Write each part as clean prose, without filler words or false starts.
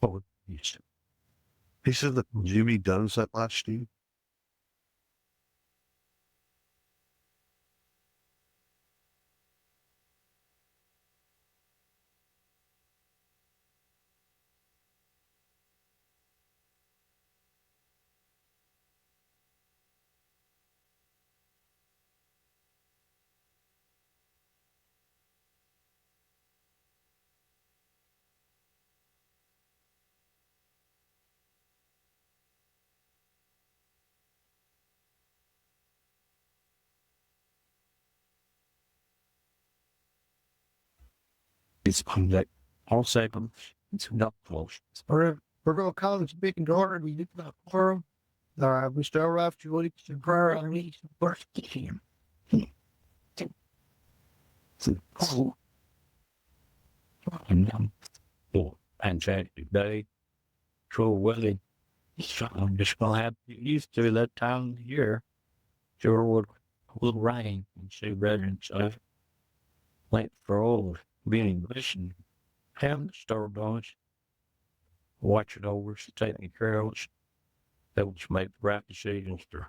Oh, he said that Jimmy does that last year. It's on that all second. It's not close. We're going to call this big and order. We did not quorum. Mr. Elrath, Julie, and prayer on me. First, him. Oh, fantastic day. Cool weather. I'm just gonna have to get used to that time of the year. Sure would a little rain and see residents wait for all being English and having the store doors, watching over us, taking care of us, that would make the right decisions to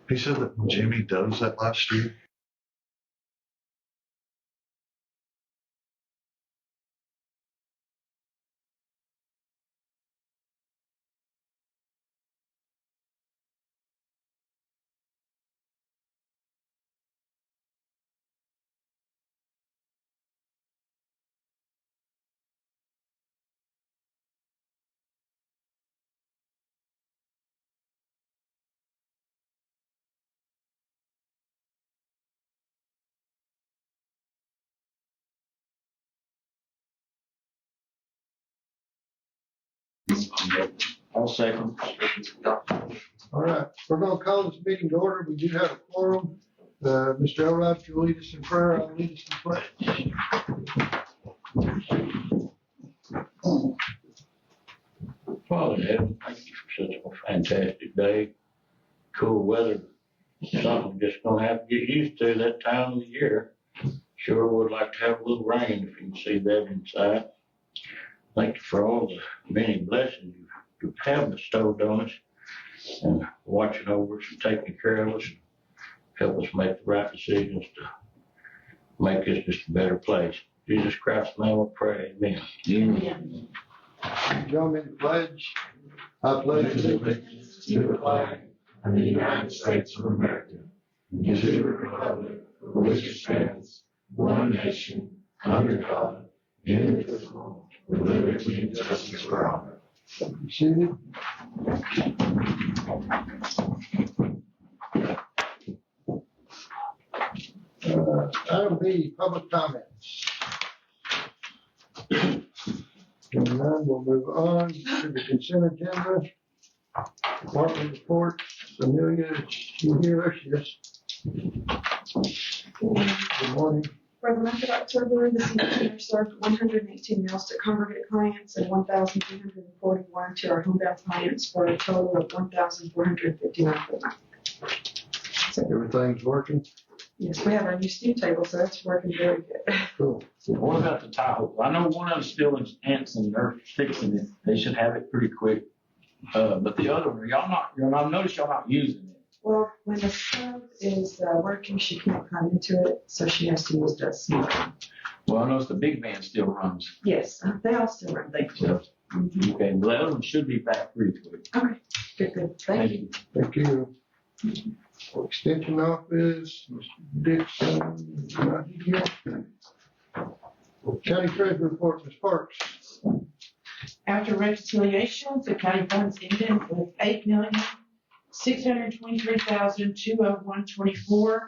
He said that Jimmy does that last year. I'll second. All right, we're going to call this meeting to order. We do have a quorum. Mr. Elrath, you lead us in prayer. I'll lead us in prayer. Father in heaven, thank you for such a fantastic day. Cool weather. Something I'm just gonna have to get used to that time of the year. Sure would like to have a little rain if you can see that inside. Thank you for all the many blessings you have bestowed on us and watching over us and taking care of us. Help us make the right decisions to make this just a better place. In Jesus Christ's name we pray, amen. Amen. Join me in the pledge. I pledge allegiance to the flag of the United States of America, and to the republic for which it stands, one nation, under God, indivisible, with liberty and justice for all. Seated. Item B, public comments. And then we'll move on to the consent agenda. Department reports. Amelia, is you hear us? Yes. Good morning. For the month of October, the center served 118 meals to congregate clients and 1,341 to our homebound clients for a total of 1,459 for the month. So, everything's working? Yes, we have our new steam table, so that's working very good. Cool. What about the tile? I know one of them's still in Anson, they're fixing it. They should have it pretty quick. But the other one, I've noticed y'all not using it. Well, when the stove is working, she can't come into it, so she has to use the small one. Well, I noticed the big van still runs. Yes, they all still run. Thank you. Okay, well, the other one should be back pretty quick. Okay, good. Thank you. Thank you. Extension office, Mr. Dixon, not here. County Treasurer report, Ms. Parks. After reconciliations, the county funds ended with $623,201.24.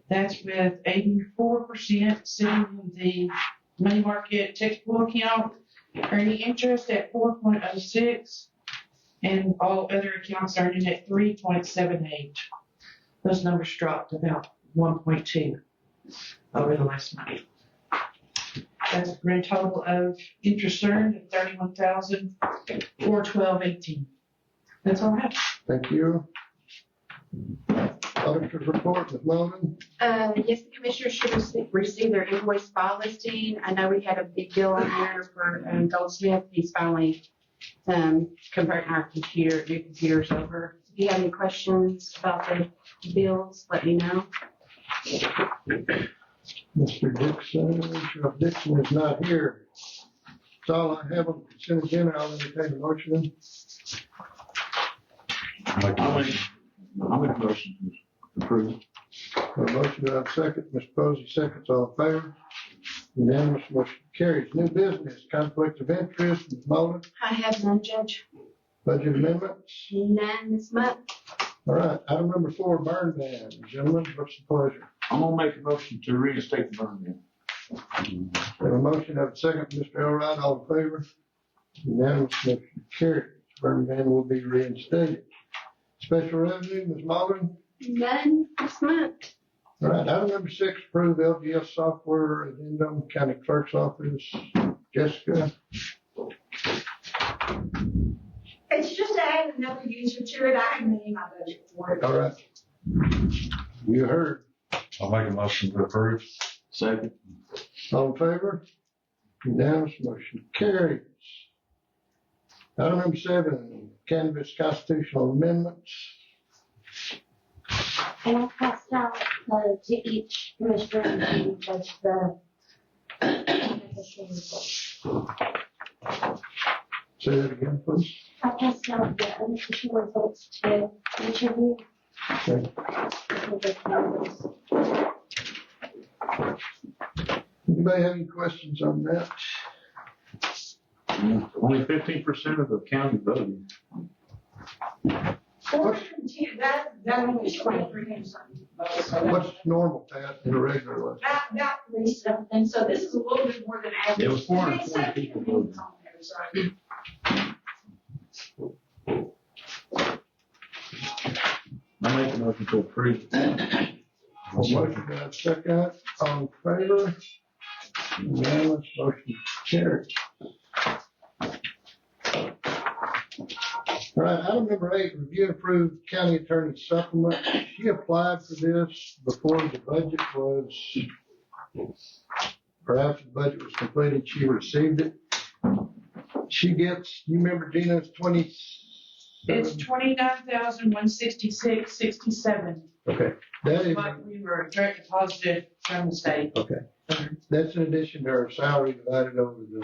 That's with 84% sitting in the money market textbook account, earning interest at 4.06, and all other accounts earning at 3.78. Those numbers dropped about 1.2 over the last month. That's a grand total of interest earned at $31,412.18. That's all I have. Thank you. Auditor's report, Ms. Mullen. Yes, the commissioners should receive their invoice file listing. I know we had a big bill on there for Goldsmith. He's finally converting our new computers over. If you have any questions about the bills, let me know. Mr. Dixon, Sheriff Dixon is not here. That's all I have on the consent agenda. I'll entertain a motion. I'll make a motion to approve. A motion, do I have a second? Mr. Posey seconds, all in favor? Unanimous, motion carries. New business, conflict of interest, Ms. Mullen. I have none, Judge. Budget amendments. None this month. All right, item number 4, burn ban. Gentlemen, what's the pleasure? I'm gonna make a motion to reinstate the burn ban. We have a motion, have a second, Mr. Elrod, all in favor? Unanimous, motion carries. Burn ban will be reinstated. Special revenue, Ms. Mullen. None this month. All right, item number 6, approve LGS software addendum, county clerk's office. Jessica, It's just to add another user to it. I haven't made my budget for it. all right. You heard. I'll make a motion to approve. Second. All in favor? Unanimous, motion carries. Item number 7, cannabis constitutional amendments. And I'll pass out to each commissioner and judge the official report. Say that again, please. I'll pass out the unofficial results to each of you. Okay. For the candidates. Anybody have any questions on that? Only 15% of the county voted. That only is 23 something. What's normal, Pat, in a regular election? About 3 something, so this is a little bit more than average. It was 420 people voted. I make a motion to approve. Motion, do I have a second? All in favor? Unanimous, motion carries. All right, item number 8, review and approve county attorney supplement. She applied for this before the budget was, or after the budget was completed, she received it. She gets, you remember Gina, it's 20. It's $29,166.67. Okay, that is, But we were direct deposited from the state. okay, that's in addition to her salary divided over the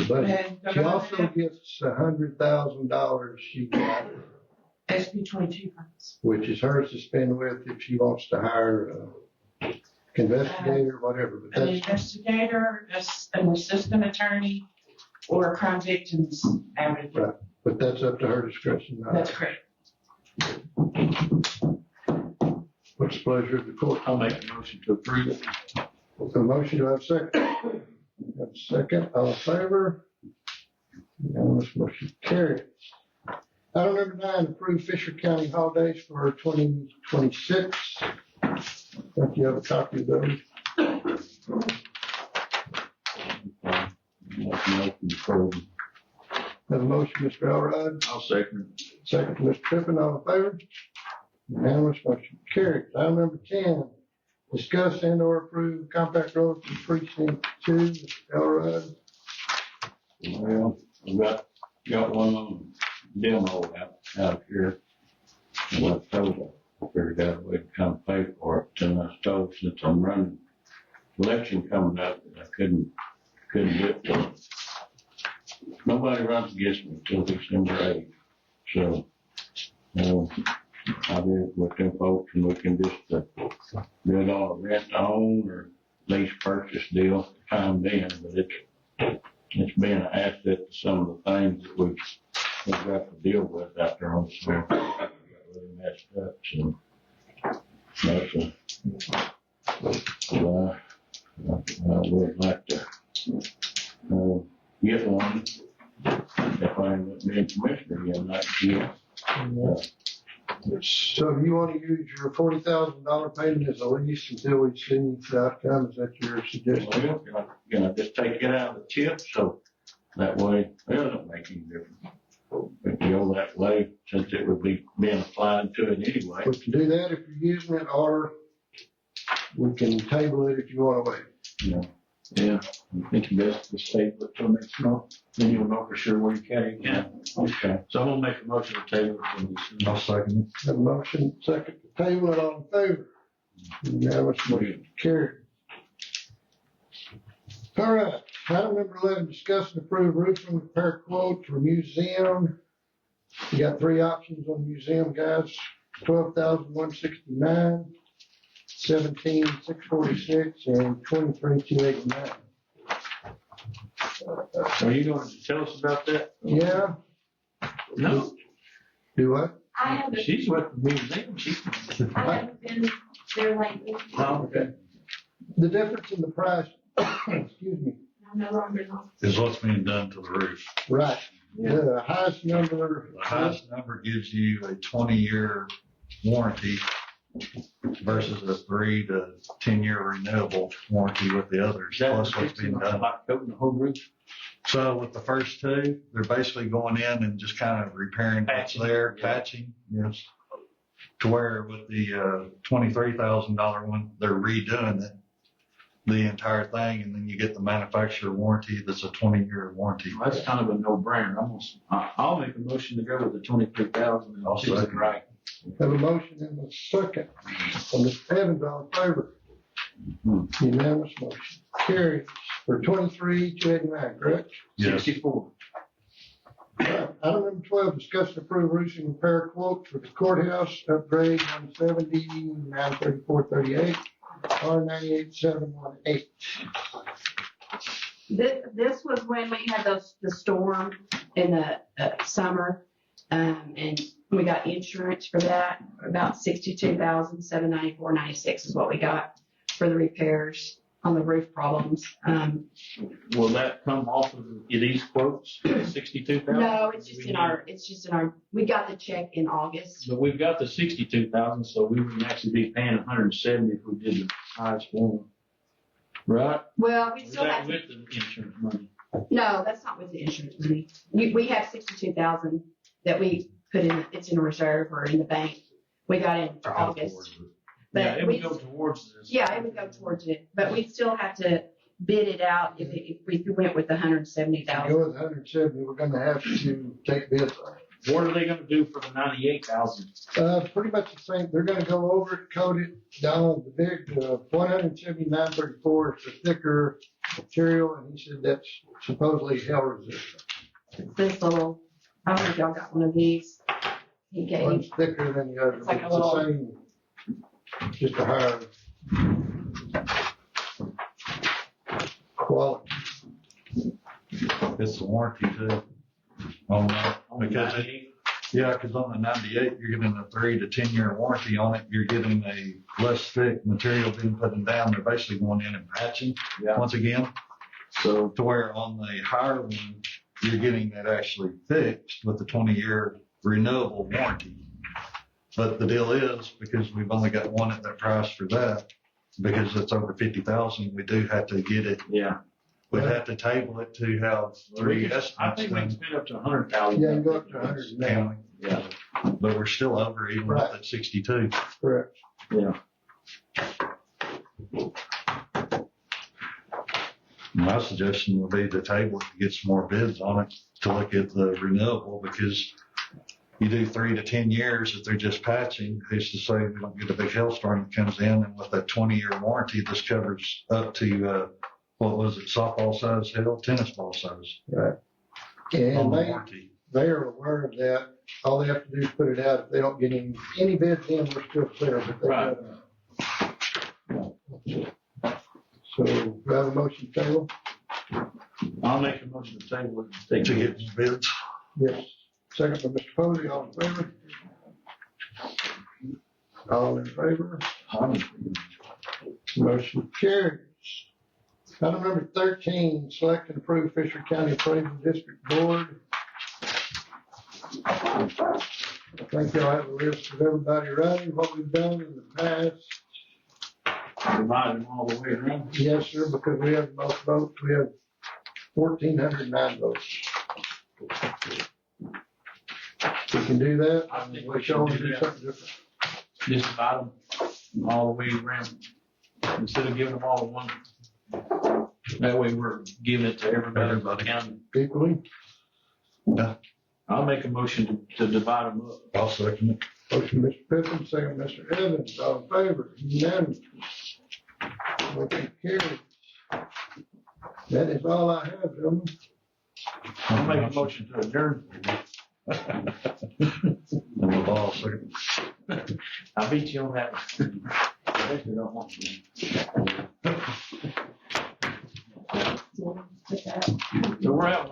budget. She also gets $100,000 she got, SB 22 funds. which is hers to spend with if she wants to hire an investigator, whatever, but An that's, investigator, an assistant attorney, or a crime victims advocate. Right. but that's up to her discretion. That's correct. What's the pleasure of the court? I'll make a motion to approve it. A motion, do I have a second? Have a second, all in favor? Unanimous, motion carries. Item number 9, approve Fisher County holidays for 2026. I think you have a copy of those. Have a motion, Mr. Elrod, I'll second it. second, Mr. Trippin, all in favor? Unanimous, motion carries. Item number 10, discuss and or approve compact roads in precinct 2, Mr. Elrod. Well, I've got one on demo out here. And I told her, I figured out a way to come pay for it, and I was told since I'm running election coming up, that I couldn't do it. Nobody runs against me until December 8th, so, I'll be with them folks and we can just, do it all rent to own or lease purchase deal for the time being, but it's been an asset to some of the things that we've got to deal with out there on the square. messed up, so. That's I would like to, get one. If I end up being commissioner again next year. So you want to use your $40,000 payment as a lease until we see the outcome? Is that your suggestion? Well, you know, just take it out of the chip, so that way, it doesn't make any difference. If you go that way, since it would be being applied to it anyway. We can do that if you're using it, or we can table it if you want to wait. Yeah. Yeah, I think you best to table it till next month, then you'll know for sure where you can. Okay. So I'm gonna make a motion to table it till this. I'll second Have a motion, second to table it, all in favor? Unanimous motion carried. All right, item number 11, discuss and approve roofing repair quote for museum. You got three options on museum, guys. 12,169, 17,646, and 23,289. Are you going to tell us about that? Yeah, No, do what? I haven't, she's with the museum, I haven't been there lately. Oh, Okay. The difference in the price, excuse me, I'm no longer on. it. Is what's being done to the roof. right. Yeah. The highest number. The highest number gives you a 20-year warranty versus a 3 to 10-year renewable warranty with the others, Is that plus what's being done. like coating the whole roof? So with the first two, they're basically going in and just kind of repairing what's Patching, there, yeah. patching, yes. To where with the $23,000 one, they're redoing it, the entire thing, and then you get the manufacturer warranty that's a 20-year warranty. Well, that's kind of a no-brainer. I'll make a motion to go with the 23,000. I'll second. Right. Have a motion and a second. From Mr. Evans, all in favor? Unanimous motion carries for 23,289, correct? Yes. 64. Item number 12, discuss and approve roofing repair quote for the courthouse upgrade 170, 93438, R98718. This was when we had the storm in the summer, and we got insurance for that. About $62,794.96 is what we got for the repairs on the roof problems. Will that come off of these quotes, 62,000? No, it's just in our, we got the check in August. But we've got the 62,000, so we would actually be paying 170 if we did the highest one. Right? Well, we Is still that have, with the insurance money? no, that's not with the insurance money. We have 62,000 that we put in, it's in a reserve or in the bank. We got in for August. Yeah, But it we, would go towards this. yeah, it would go towards it, but we still have to bid it out if we went with the Go 170,000. with 170, we're gonna have to take bids on it. What are they gonna do for the 98,000? Pretty much the same. They're gonna go over it, coat it down. The big 179.34 is the thicker material, and he said that's supposedly hail resistant. This little, I don't know if y'all got one of these. He One's gave, thicker than the other. It's like a It's the little- same, just a higher quality. It's a warranty too. On that, because because on the 98, you're getting a 3 to 10-year warranty on it. You're getting a less thick material being put down. They're basically going in and patching Yeah. once again. So to where on the higher one, you're getting it actually fixed with the 20-year renewable warranty. But the deal is, because we've only got one at that price for that, because it's over 50,000, we do have to get it. Yeah. We'd have to table it to have three I estimates think we can done. spend up to 100,000. Yeah, you go up to 100 now. County. Yeah. But we're still over even with Right. that 62. Correct. Yeah. My suggestion would be to table it to get some more bids on it, to look at the renewable, because you do 3 to 10 years if they're just patching, who's to say we don't get a big hailstorm that comes in, and with that 20-year warranty, this covers up to, what was it, softball size hail, tennis ball size Right. on And the warranty. they are aware of that. All they have to do is put it out. If they don't get any bids in, we're still clear. But they Right. So, do I have a motion table? I'll make a motion to table it. and take To it. get bids. Yes. Second by Mr. Posey, all in favor? All in favor? Motion carries. Item number 13, select and approve Fisher County Appraisal District Board. I think y'all have a list of everybody running, what we've done in the past. Divide them all the way around. Yes, sir, because we have the most votes. We have 1,409 votes. We can do that. I think we We should can do do that. something different. Just divide them all the way around, instead of giving them all to one. That way we're giving it to everybody in the county. Equally. I'll make a motion to divide them up. I'll second it. Motion, Mr. Pippin, second, Mr. Evans, all in favor, unanimous. Motion carries. That is all I have, gentlemen. I'll make a motion to adjourn. I'll second. I beat you on that. I bet you don't want to. So we're out.